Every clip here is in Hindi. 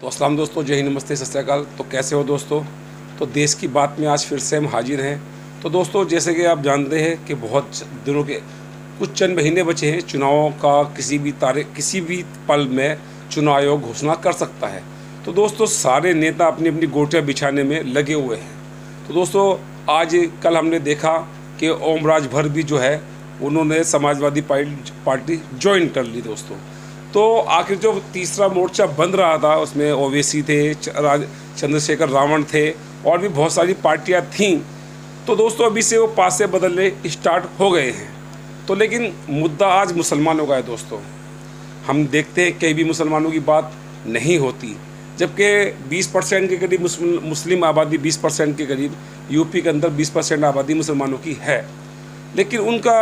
तो अस्सलाम दोस्तों, जय हिंद, नमस्ते, सत श्री अकाल। तो कैसे हो दोस्तों। तो देश की बात में आज फिर से हम हाजिर हैं। तो दोस्तों, जैसे कि आप जानते हैं कि बहुत दिनों के कुछ चंद महीने बचे हैं चुनावों का। किसी भी पल में चुनाव आयोग घोषणा कर सकता है। तो दोस्तों, सारे नेता अपनी अपनी गोटियाँ बिछाने में लगे हुए हैं। तो दोस्तों, आज कल हमने देखा कि ओम राजभर भी जो है उन्होंने समाजवादी पार्टी ज्वाइन कर ली दोस्तों। तो आखिर जो तीसरा मोर्चा बन रहा था उसमें ओवैसी थे, चंद्रशेखर रावण थे और भी बहुत सारी पार्टियां थीं। तो दोस्तों, अभी से वो पासे बदलने स्टार्ट हो गए हैं। तो लेकिन मुद्दा आज मुसलमानों का है दोस्तों। हम देखते हैं कई भी मुसलमानों की बात नहीं होती, जबकि 20% के करीब मुस्लिम आबादी, 20% के करीब यूपी के अंदर 20% आबादी मुसलमानों की है। लेकिन उनका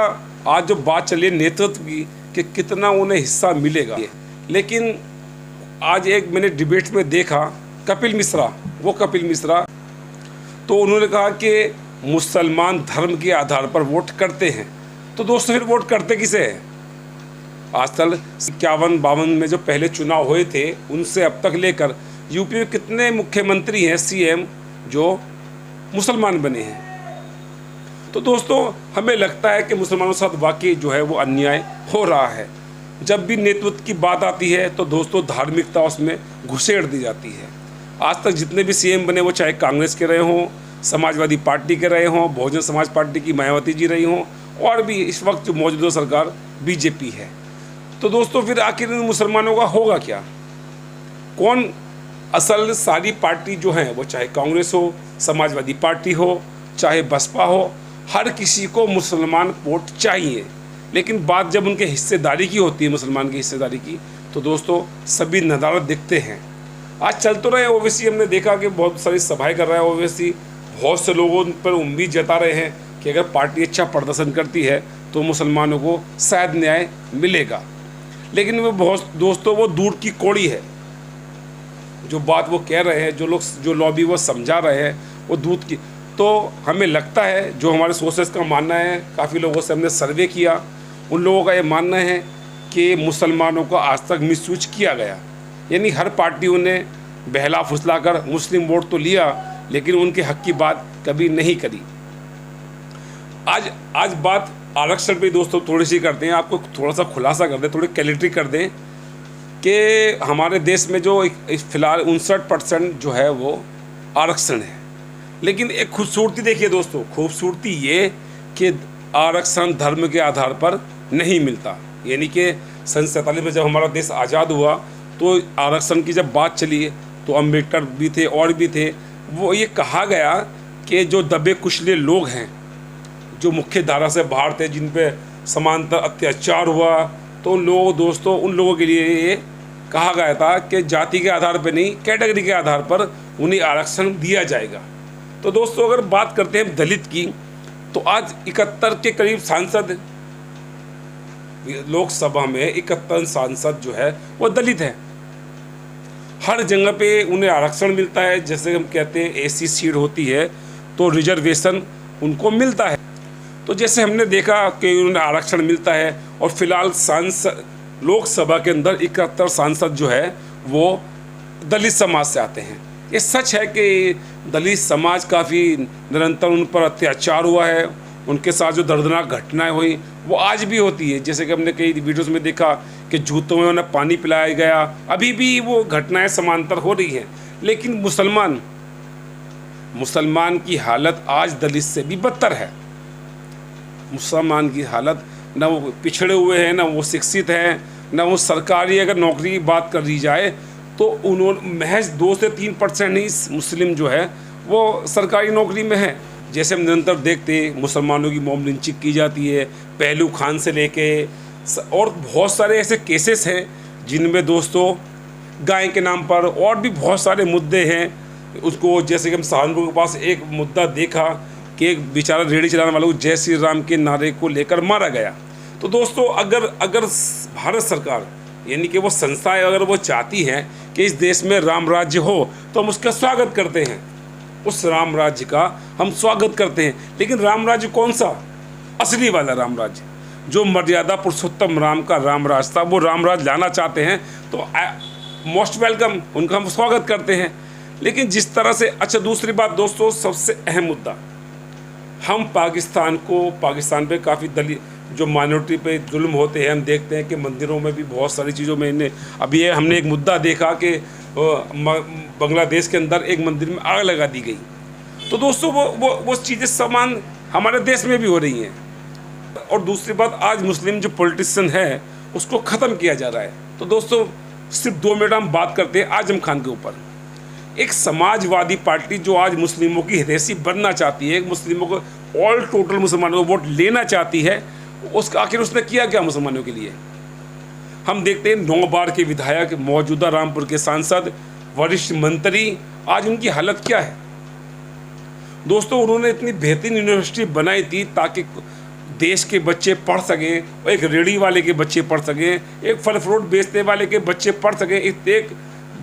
आज जो बात चली है नेतृत्व की कि कितना उन्हें हिस्सा मिलेगा। लेकिन आज एक मैंने डिबेट में देखा कपिल मिश्रा, तो उन्होंने कहा कि मुसलमान धर्म के आधार पर वोट करते हैं। तो दोस्तों, फिर वोट करते किसे हैं? आज तक 51-52 में जो पहले चुनाव हुए थे उनसे अब तक लेकर यूपी में कितने मुख्यमंत्री हैं, सीएम जो मुसलमान बने हैं। तो दोस्तों, हमें लगता है कि मुसलमानों के साथ वाकई जो है वो अन्याय हो रहा है। जब भी नेतृत्व की बात आती है तो दोस्तों और उसमें घुसेड़ दी जाती है। आज तक जितने भी सीएम बने वो चाहे कांग्रेस के रहे हों, समाजवादी पार्टी के रहे हों, बहुजन समाज पार्टी की मायावती जी रही हों, और भी इस वक्त जो मौजूदा सरकार बीजेपी है। तो दोस्तों, फिर आखिर इन मुसलमानों का होगा क्या? कौन असल सारी पार्टी जो है वो चाहे कांग्रेस हो, समाजवादी पार्टी हो, चाहे बसपा हो, हर किसी को मुसलमान वोट चाहिए। लेकिन बात जब उनके हिस्सेदारी की होती है, मुसलमान की हिस्सेदारी की, तो दोस्तों सभी नदारत दिखते हैं। आज चल तो रहे ओवैसी, हमने देखा कि बहुत सारी सभाएं कर रहा है ओवैसी। बहुत से लोगों पर उम्मीद जता रहे हैं कि अगर पार्टी अच्छा प्रदर्शन करती है तो मुसलमानों को शायद न्याय मिलेगा। लेकिन वो बहुत दोस्तों, वो दूर की कौड़ी है। जो बात वो कह रहे हैं, जो लॉबी वो समझा रहे हैं, वो दूध की। तो हमें लगता है, जो हमारे सोर्सेस का मानना है, काफ़ी लोगों से हमने सर्वे किया, उन लोगों का ये मानना है कि मुसलमानों को आज तक मिसयूज किया गया। यानी हर पार्टियों ने बहला फुसला कर मुस्लिम वोट तो लिया, लेकिन उनके हक की बात कभी नहीं करी। आज बात आरक्षण पे दोस्तों थोड़ी सी करते हैं, आपको थोड़ा सा खुलासा कर दें, थोड़ी क्लैरिटी कर दें कि हमारे देश में जो फिलहाल 59% जो है वो आरक्षण है। लेकिन एक खूबसूरती देखिए दोस्तों, खूबसूरती ये कि आरक्षण धर्म के आधार पर नहीं मिलता। यानी कि सन 47 में जब हमारा देश आज़ाद हुआ तो आरक्षण की जब बात चली तो अम्बेडकर भी थे और भी थे। वो ये कहा गया कि जो दबे कुचले लोग हैं, जो मुख्य धारा से बाहर थे, जिन पे समांतर अत्याचार हुआ, तो उन लोगों के लिए ये कहा गया था कि जाति के आधार पर नहीं, कैटेगरी के आधार पर उन्हें आरक्षण दिया जाएगा। तो दोस्तों, अगर बात करते हैं दलित की, तो आज 71 के करीब सांसद, लोकसभा में 71 सांसद जो है वो दलित हैं। हर जगह पे उन्हें आरक्षण मिलता है। जैसे हम कहते हैं एसी सीट होती है तो रिजर्वेशन उनको मिलता है। तो जैसे हमने देखा कि उन्हें आरक्षण मिलता है, और फिलहाल लोकसभा के अंदर 71 सांसद जो है वो दलित समाज से आते हैं। ये सच है कि दलित समाज काफ़ी निरंतर उन पर अत्याचार हुआ है, उनके साथ जो दर्दनाक घटनाएं हुई वो आज भी होती है। जैसे कि हमने कई वीडियोस में देखा कि जूतों में उन्हें पानी पिलाया गया, अभी भी वो घटनाएं समांतर हो रही हैं। लेकिन मुसलमान की हालत आज दलित से भी बदतर है। मुसलमान की हालत, न वो पिछड़े हुए हैं, न वो शिक्षित हैं, न वो सरकारी अगर नौकरी की बात कर दी जाए तो उन्होंने महज 2 से 3% ही मुस्लिम जो है वो सरकारी नौकरी में है। जैसे हम निरंतर देखते हैं मुसलमानों की मॉब लिंचिंग की जाती है, पहलू खान से लेके, और बहुत सारे ऐसे केसेस हैं जिनमें दोस्तों गाय के नाम पर और भी बहुत सारे मुद्दे हैं। उसको जैसे कि हम सहारनपुर के पास एक मुद्दा देखा कि एक बेचारा रेहड़ी चलाने वाला को जय श्री राम के नारे को लेकर मारा गया। तो दोस्तों, अगर भारत सरकार यानी कि वो संस्थाएं अगर वो चाहती हैं कि इस देश में राम राज्य हो तो हम उसका स्वागत करते हैं, उस राम राज्य का हम स्वागत करते हैं। लेकिन राम राज्य कौन सा? असली वाला राम राज्य, जो मर्यादा पुरुषोत्तम राम का राम राज था, वो राम राज लाना चाहते हैं। तो मोस्ट वेलकम, उनका हम स्वागत करते हैं। लेकिन जिस तरह से, अच्छा दूसरी बात दोस्तों, सबसे अहम मुद्दा, हम पाकिस्तान पे काफ़ी दलित जो माइनॉरिटी पे जुल्म होते हैं, हम देखते हैं कि मंदिरों में भी बहुत सारी चीज़ों में इन्हें, अभी हमने एक मुद्दा देखा कि बांग्लादेश के अंदर एक मंदिर में आग लगा दी गई। तो दोस्तों वो चीज़ें समान हमारे देश में भी हो रही हैं। और दूसरी बात, आज मुस्लिम जो पॉलिटिशियन है उसको ख़त्म किया जा रहा है। तो दोस्तों सिर्फ 2 मिनट हम बात करते हैं आजम खान के ऊपर। एक समाजवादी पार्टी जो आज मुस्लिमों की हितैषी बनना चाहती है, मुस्लिमों को ऑल टोटल मुसलमानों को वोट लेना चाहती है, उसका आखिर उसने किया क्या मुसलमानों के लिए? हम देखते हैं 9 बार के विधायक, मौजूदा रामपुर के सांसद, वरिष्ठ मंत्री, आज उनकी हालत क्या है दोस्तों? उन्होंने इतनी बेहतरीन यूनिवर्सिटी बनाई थी ताकि देश के बच्चे पढ़ सकें, एक रेहड़ी वाले के बच्चे पढ़ सकें, एक फल फ्रूट बेचने वाले के बच्चे पढ़ सकें। एक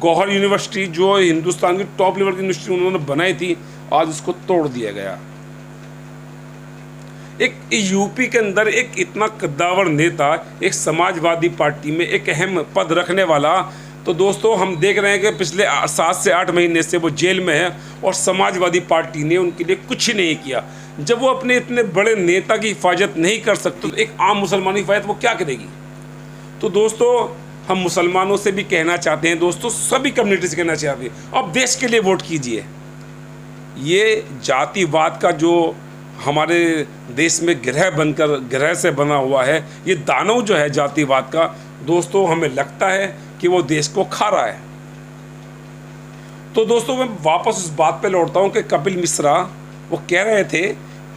गौहर यूनिवर्सिटी जो हिंदुस्तान की टॉप लेवल की यूनिवर्सिटी उन्होंने बनाई थी, आज उसको तोड़ दिया गया। एक यूपी के अंदर एक इतना कद्दावर नेता, एक समाजवादी पार्टी में एक अहम पद रखने वाला, तो दोस्तों हम देख रहे हैं कि पिछले 7 से 8 महीने से वो जेल में है और समाजवादी पार्टी ने उनके लिए कुछ ही नहीं किया। जब वो अपने इतने बड़े नेता की हिफाजत नहीं कर सकते तो एक आम मुसलमान की हिफाजत वो क्या करेगी? तो दोस्तों हम मुसलमानों से भी कहना चाहते हैं, दोस्तों सभी कम्युनिटी से कहना चाहते हैं, अब देश के लिए वोट कीजिए। ये जातिवाद का जो हमारे देश में ग्रह से बना हुआ है, ये दानव जो है जातिवाद का, दोस्तों हमें लगता है कि वो देश को खा रहा है। तो दोस्तों मैं वापस उस बात पे लौटता हूँ कि कपिल मिश्रा वो कह रहे थे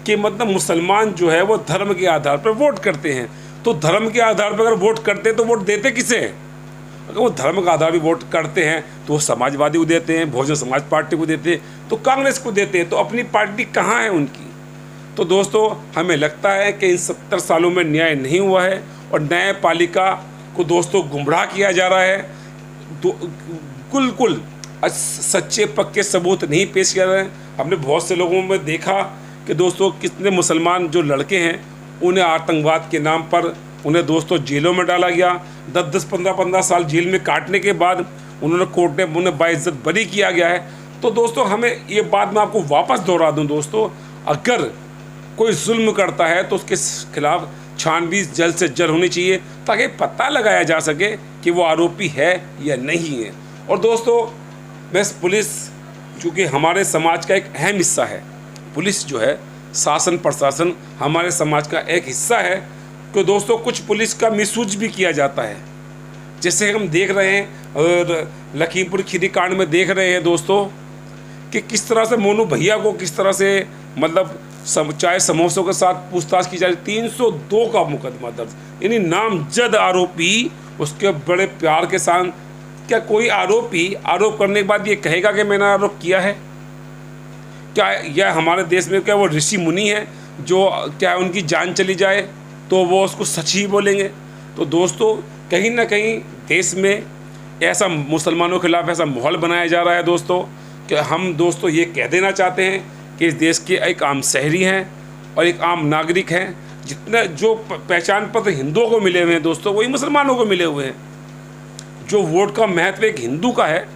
कि मतलब मुसलमान जो है वो धर्म के आधार पर वोट करते हैं। तो धर्म के आधार पर अगर वोट करते हैं तो वोट देते किसे हैं? अगर वो धर्म का आधार भी वोट करते हैं तो वो समाजवादी को देते हैं, बहुजन समाज पार्टी को देते हैं, तो कांग्रेस को देते हैं, तो अपनी पार्टी कहाँ है उनकी? तो दोस्तों हमें लगता है कि इन 70 सालों में न्याय नहीं हुआ है और न्यायपालिका को दोस्तों गुमराह किया जा रहा है। बिल्कुल सच्चे पक्के सबूत नहीं पेश किया रहे हैं। हमने बहुत से लोगों में देखा कि दोस्तों कितने मुसलमान जो लड़के हैं उन्हें आतंकवाद के नाम पर उन्हें दोस्तों जेलों में डाला गया। 10-10, 15-15 साल जेल में काटने के बाद उन्होंने कोर्ट ने उन्हें बाइज्जत बरी किया गया है। तो दोस्तों हमें ये बात मैं आपको वापस दोहरा दूं दोस्तों, अगर कोई जुल्म करता है तो उसके खिलाफ छानबीन जल्द से जल्द होनी चाहिए ताकि पता लगाया जा सके कि वो आरोपी है या नहीं है। और दोस्तों पुलिस चूँकि हमारे समाज का एक अहम हिस्सा है, पुलिस जो है शासन प्रशासन हमारे समाज का एक हिस्सा है, तो दोस्तों कुछ पुलिस का मिसयूज भी किया जाता है। जैसे हम देख रहे हैं और लखीमपुर खीरी कांड में देख रहे हैं दोस्तों कि किस तरह से मोनू भैया को किस तरह से मतलब चाय समोसों के साथ पूछताछ की जा रही। 302 का मुकदमा दर्ज, यानी नामजद आरोपी उसके बड़े प्यार के साथ। क्या कोई आरोपी आरोप करने के बाद ये कहेगा कि मैंने आरोप किया है? क्या यह हमारे देश में क्या वो ऋषि मुनि है जो क्या उनकी जान चली जाए तो वो उसको सच ही बोलेंगे? तो दोस्तों कहीं ना कहीं देश में ऐसा मुसलमानों के खिलाफ ऐसा माहौल बनाया जा रहा है दोस्तों कि हम दोस्तों ये कह देना चाहते हैं कि इस देश के एक आम शहरी हैं और एक आम नागरिक हैं। जितने जो पहचान पत्र हिंदुओं को मिले हुए हैं दोस्तों वही मुसलमानों को मिले हुए हैं। जो वोट का महत्व एक हिंदू का है,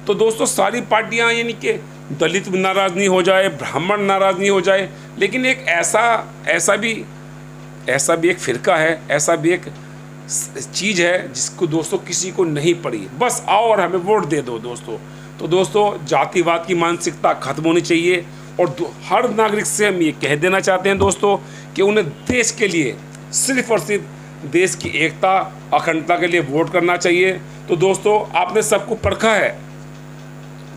तो दोस्तों सारी पार्टियां यानी कि दलित नाराज़ नहीं हो जाए, ब्राह्मण नाराज़ नहीं हो जाए, लेकिन एक ऐसा भी एक फ़िरका है, ऐसा भी एक चीज़ है जिसको दोस्तों किसी को नहीं पड़ी, बस आओ और हमें वोट दे दो दोस्तों। तो दोस्तों जातिवाद की मानसिकता खत्म होनी चाहिए और हर नागरिक से हम ये कह देना चाहते हैं दोस्तों कि उन्हें देश के लिए सिर्फ और सिर्फ देश की एकता अखंडता के लिए वोट करना चाहिए। तो दोस्तों आपने सबको परखा है,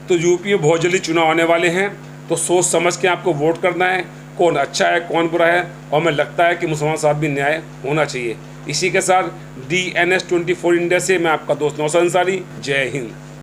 तो यूपी में बहुत जल्दी चुनाव आने वाले हैं, तो सोच समझ के आपको वोट करना है, कौन अच्छा है कौन बुरा है। और हमें लगता है कि मुसलमान साथ भी न्याय होना चाहिए। इसी के साथ DNS 24 इंडिया से मैं आपका दोस्त नौशाद अंसारी, जय हिंद।